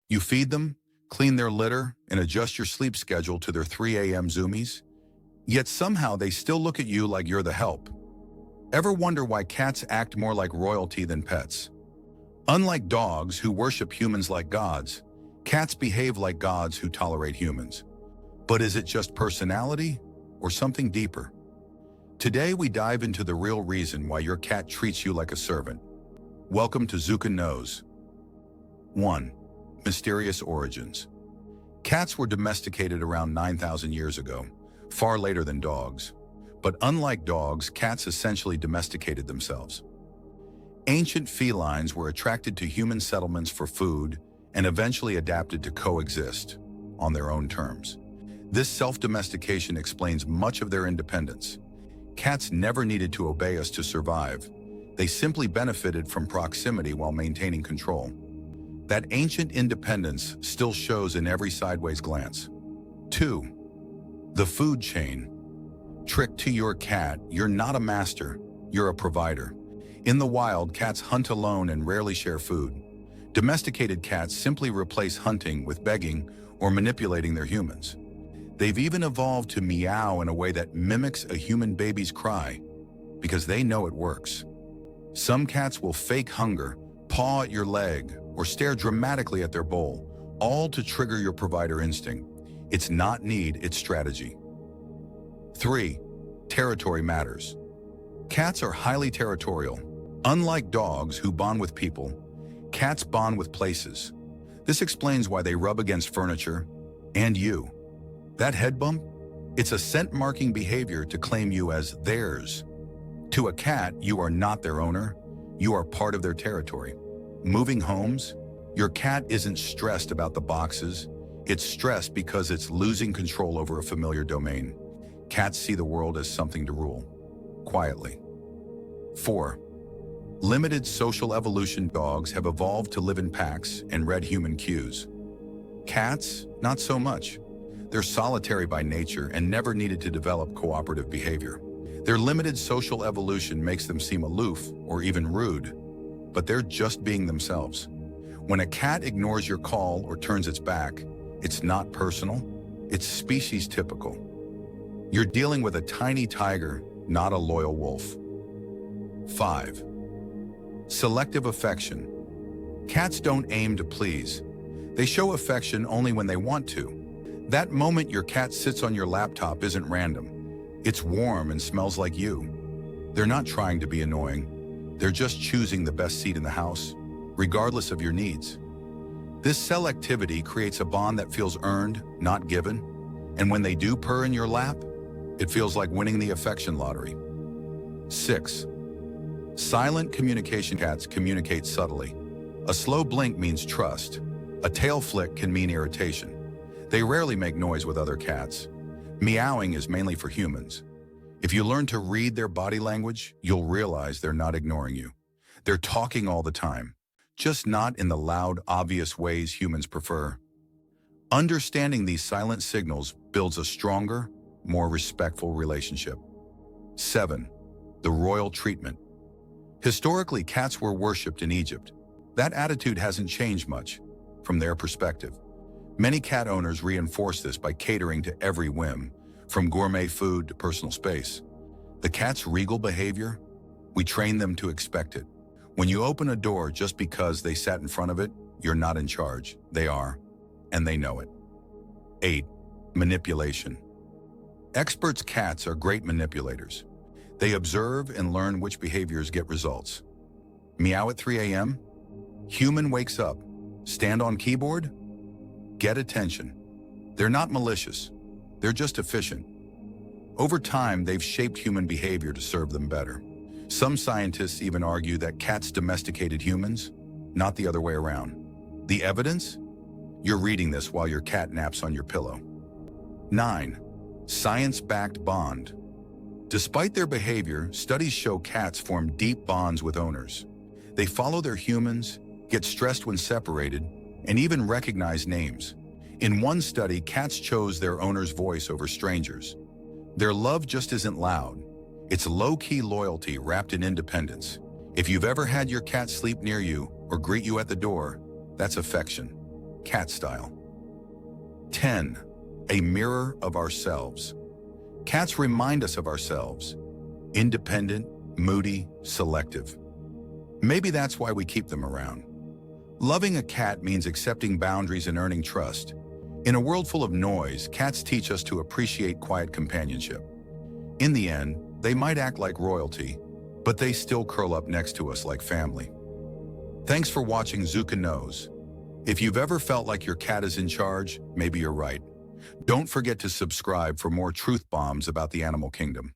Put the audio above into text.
You feed them, clean their litter, and adjust your sleep schedule to their 3 a.m. zoomies. Yet somehow they still look at you like you're the help. Ever wonder why cats act more like royalty than pets? Unlike dogs who worship humans like gods, cats behave like gods who tolerate humans. But is it just personality or something deeper? Today we dive into the real reason why your cat treats you like a servant. Welcome to Zukkun Knows. 1. Mysterious origins. Cats were domesticated around 9,000 years ago, far later than dogs. But unlike dogs, cats essentially domesticated themselves. Ancient felines were attracted to human settlements for food and eventually adapted to coexist on their own terms. This self-domestication explains much of their independence. Cats never needed to obey us to survive. They simply benefited from proximity while maintaining control. That ancient independence still shows in every sideways glance. 2. The food chain. Trick to your cat: you're not a master, you're a provider. In the wild, cats hunt alone and rarely share food. Domesticated cats simply replace hunting with begging or manipulating their humans. They've even evolved to meow in a way that mimics a human baby's cry, because they know it works. Some cats will fake hunger, paw at your leg, or stare dramatically at their bowl, all to trigger your provider instinct. It's not need, it's strategy. 3. Territory matters. Cats are highly territorial. Unlike dogs who bond with people, cats bond with places. This explains why they rub against furniture and you. That head bump? It's a scent-marking behavior to claim you as theirs. To a cat, you are not their owner. You are part of their territory. Moving homes? Your cat isn't stressed about the boxes. It's stressed because it's losing control over a familiar domain. Cats see the world as something to rule, quietly. 4. Limited social evolution. Dogs have evolved to live in packs and read human cues. Cats, not so much. They're solitary by nature and never needed to develop cooperative behavior. Their limited social evolution makes them seem aloof or even rude, but they're just being themselves. When a cat ignores your call or turns its back, it's not personal, it's species typical. You're dealing with a tiny tiger, not a loyal wolf. 5. Selective affection. Cats don't aim to please. They show affection only when they want to. That moment your cat sits on your laptop isn't random. It's warm and smells like you. They're not trying to be annoying. They're just choosing the best seat in the house, regardless of your needs. This selectivity creates a bond that feels earned, not given. And when they do purr in your lap, it feels like winning the affection lottery. 6. Silent communication. Cats communicate subtly. A slow blink means trust. A tail flick can mean irritation. They rarely make noise with other cats. Meowing is mainly for humans. If you learn to read their body language, you'll realize they're not ignoring you. They're talking all the time, just not in the loud, obvious ways humans prefer. Understanding these silent signals builds a stronger, more respectful relationship. 7. The royal treatment. Historically, cats were worshipped in Egypt. That attitude hasn't changed much from their perspective. Many cat owners reinforce this by catering to every whim, from gourmet food to personal space. The cat's regal behavior, we train them to expect it. When you open a door just because they sat in front of it, you're not in charge. They are, and they know it. 8. Manipulation. Experts' cats are great manipulators. They observe and learn which behaviors get results. Meow at 3 a.m.? Human wakes up. Stand on keyboard? Get attention. They're not malicious. They're just efficient. Over time, they've shaped human behavior to serve them better. Some scientists even argue that cats domesticated humans, not the other way around. The evidence? You're reading this while your cat naps on your pillow. 9. Science-backed bond. Despite their behavior, studies show cats form deep bonds with owners. They follow their humans, get stressed when separated, and even recognize names. In one study, cats chose their owner's voice over strangers. Their love just isn't loud. It's low-key loyalty wrapped in independence. If you've ever had your cat sleep near you or greet you at the door, that's affection. cat style. 10. A mirror of ourselves. Cats remind us of ourselves. Independent, moody, selective. Maybe that's why we keep them around. Loving a cat means accepting boundaries and earning trust. In a world full of noise, cats teach us to appreciate quiet companionship. In the end, they might act like royalty, but they still curl up next to us like family. Thanks for watching Zukkun Knows. If you've ever felt like your cat is in charge, maybe you're right. Don't forget to subscribe for more truth bombs about the animal kingdom.